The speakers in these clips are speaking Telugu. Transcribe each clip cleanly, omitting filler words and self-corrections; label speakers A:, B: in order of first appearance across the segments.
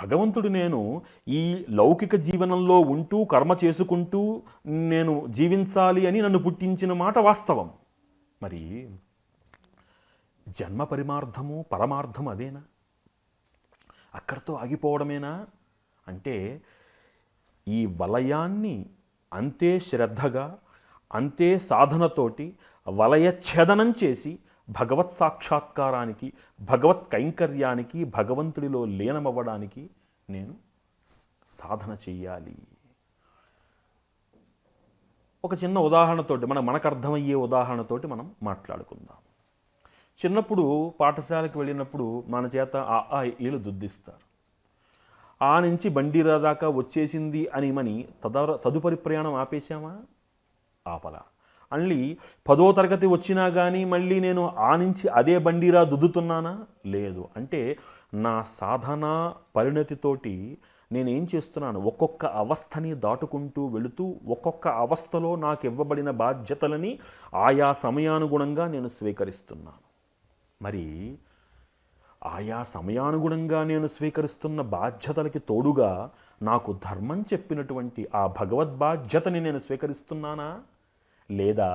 A: భగవంతుడు నేను ఈ లౌకిక జీవనంలో ఉంటూ కర్మ చేసుకుంటూ నేను జీవించాలి అని నన్ను పుట్టించిన మాట వాస్తవం. మరి జన్మ పరిమార్థము పరమార్థం అదేనా? అక్కడితో ఆగిపోవడమేనా? అంటే ఈ వలయాన్ని అంతే శ్రద్ధగా అంతే సాధనతోటి వలయఛేదనం చేసి భగవత్ సాక్షాత్కారానికి, భగవత్ కైంకర్యానికి, భగవంతుడిలో లీనమవ్వడానికి నేను సాధన చెయ్యాలి. ఒక చిన్న ఉదాహరణతోటి మనకు అర్థమయ్యే ఉదాహరణతోటి మనం మాట్లాడుకుందాం. చిన్నప్పుడు పాఠశాలకు వెళ్ళినప్పుడు మన చేత ఆ ఈలు దుద్దిస్తారు. ఆ నుంచి బండిరా దాకా వచ్చేసింది అని తదుపరి ప్రయాణం ఆపేశామా? ఆపలా. మళ్ళీ 10వ తరగతి వచ్చినా కానీ మళ్ళీ నేను ఆ నుంచి అదే బండిరా దుద్దుతున్నానా? లేదు. అంటే నా సాధన పరిణతితోటి నేనేం చేస్తున్నాను, ఒక్కొక్క అవస్థని దాటుకుంటూ వెళుతూ ఒక్కొక్క అవస్థలో నాకు ఇవ్వబడిన బాధ్యతలని ఆయా సమయానుగుణంగా నేను స్వీకరిస్తున్నాను. మరి ఆయా సమయానుగుణంగా నేను స్వీకరిస్తున్న బాధ్యతలకి తోడుగా నాకు ధర్మం చెప్పినటువంటి ఆ భగవద్బాధ్యతని నేను స్వీకరిస్తున్నానా, లేదా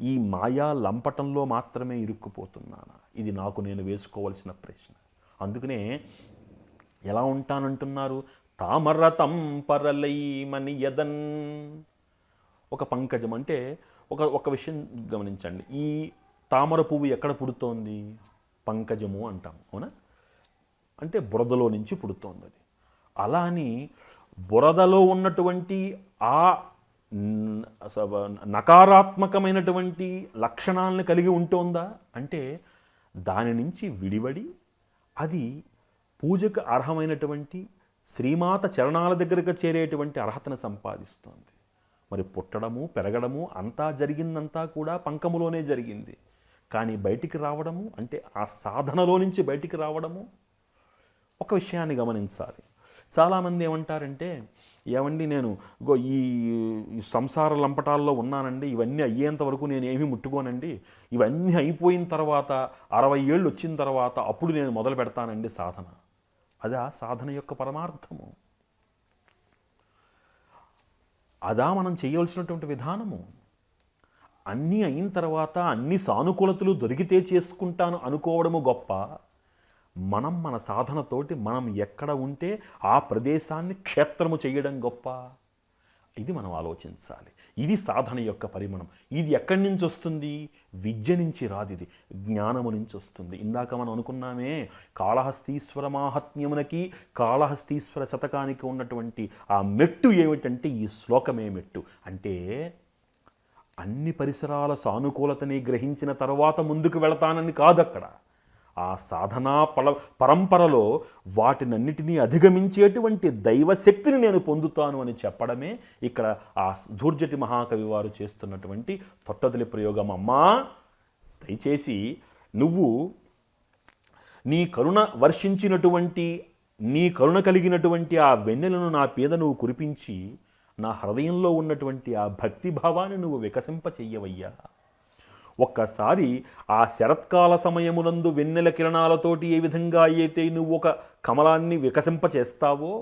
A: ఈ మాయా లంపటంలో మాత్రమే ఇరుక్కుపోతున్నానా? ఇది నాకు నేను వేసుకోవలసిన ప్రశ్న. అందుకనే ఎలా ఉంటానంటున్నారు? తామరతం పరలై మనియదన్. ఒక పంకజం అంటే ఒక విషయం గమనించండి. ఈ తామర పువ్వు ఎక్కడ పుడుతోంది? పంకజము అంటాం, అవునా? అంటే బురదలో నుంచి పుడుతోంది అది. అలా అని బురదలో ఉన్నటువంటి ఆ నకారాత్మకమైనటువంటి లక్షణాలను కలిగి ఉంటోందా? అంటే దాని నుంచి విడివడి అది పూజకు అర్హమైనటువంటి శ్రీమాత చరణాల దగ్గరకు చేరేటువంటి అర్హతను సంపాదిస్తోంది. మరి పుట్టడము పెరగడము అంతా జరిగిందంతా కూడా పంకములోనే జరిగింది. కానీ బయటికి రావడము అంటే ఆ సాధనలో నుంచి బయటికి రావడము. ఒక విషయాన్ని గమనించాలి. చాలామంది ఏమంటారంటే, ఏమండి నేను ఈ సంసార లంపటాల్లో ఉన్నానండి, ఇవన్నీ అయ్యేంత వరకు నేనేమీ ముట్టుకోనండి, ఇవన్నీ అయిపోయిన తర్వాత 60 ఏళ్ళు వచ్చిన తర్వాత అప్పుడు నేను మొదలు పెడతానండి సాధన. అదా సాధన యొక్క పరమార్థము? అదా మనం చేయవలసినటువంటి విధానము? అన్నీ అయిన తర్వాత అన్ని సానుకూలతలు దొరికితే చేసుకుంటాను అనుకోవడము గొప్ప, మన సాధనతోటి మనం ఎక్కడ ఉంటే ఆ ప్రదేశాన్ని క్షేత్రము చేయడం గొప్ప? ఇది మనం ఆలోచించాలి. ఇది సాధన యొక్క పరిమాణం. ఇది ఎక్కడి నుంచి వస్తుంది? విద్య నుంచి రాదు, ఇది జ్ఞానము నుంచి వస్తుంది. ఇందాక మనం అనుకున్నామే, కాళహస్తీశ్వర మాహాత్మ్యమునకి కాళహస్తీశ్వర శతకానికి ఉన్నటువంటి ఆ మెట్టు ఏమిటంటే ఈ శ్లోకమే మెట్టు. అంటే అన్ని పరిసరాల సానుకూలతని గ్రహించిన తర్వాత ముందుకు వెళతానని కాదు అక్కడ. ఆ సాధనా పరంపరలో వాటినన్నిటినీ అధిగమించేటువంటి దైవశక్తిని నేను పొందుతాను అని చెప్పడమే ఇక్కడ ఆ ధూర్జటి మహాకవి వారు చేస్తున్నటువంటి తొట్టదలి ప్రయోగం. అమ్మా, దయచేసి నువ్వు నీ కరుణ వర్షించినటువంటి, నీ కరుణ కలిగినటువంటి ఆ వెన్నెలను నా మీద నువ్వు కురిపించి నా హృదయంలో ఉన్నటువంటి ఆ భక్తిభావాన్ని నువ్వు వికసింప చెయ్యవయ్యా. ఒక్కసారి ఆ శరత్కాల సమయమునందు వెన్నెల కిరణాలతోటి ఏ విధంగా అయితే నువ్వు ఒక కమలాన్ని వికసింపచేస్తావో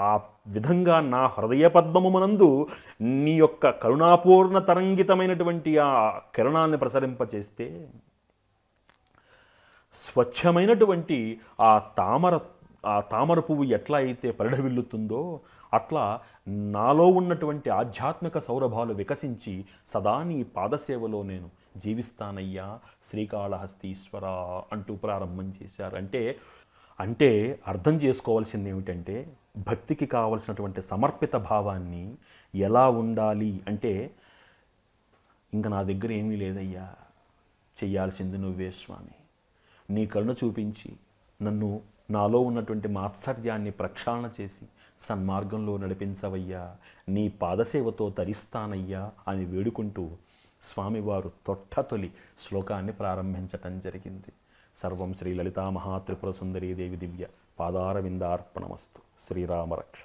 A: ఆ విధంగా నా హృదయ పద్మమునందు నీ యొక్క కరుణాపూర్ణ తరంగితమైనటువంటి ఆ కిరణాన్ని ప్రసరింపచేస్తే స్వచ్ఛమైనటువంటి ఆ తామర పువ్వు ఎట్లా అయితే పరిఢవిల్లుతుందో అట్లా నాలో ఉన్నటువంటి ఆధ్యాత్మిక సౌరభాలు వికసించి సదా నీ పాదసేవలో నేను జీవిస్తానయ్యా శ్రీకాళహస్తీశ్వర అంటూ ప్రారంభం చేశారు. అంటే అర్థం చేసుకోవాల్సింది ఏమిటంటే, భక్తికి కావలసినటువంటి సమర్పిత భావాన్ని ఎలా ఉండాలి అంటే, ఇంకా నా దగ్గర ఏమీ లేదయ్యా, చెయ్యాల్సింది నువ్వే స్వామి, నీ కరుణ చూపించి నన్ను నాలో ఉన్నటువంటి మాత్సర్యాన్ని ప్రక్షాళన చేసి సన్మార్గంలో నడిపించవయ్యా, నీ పాదసేవతో తరిస్తానయ్యా అని వేడుకుంటూ స్వామివారు తొట్టతొలి శ్లోకాన్ని ప్రారంభించటం జరిగింది. సర్వం శ్రీ లలితా మహాత్రిపుర సుందరీ దేవి దివ్య పాదారవిందార్పణమస్తు. శ్రీరామరక్ష.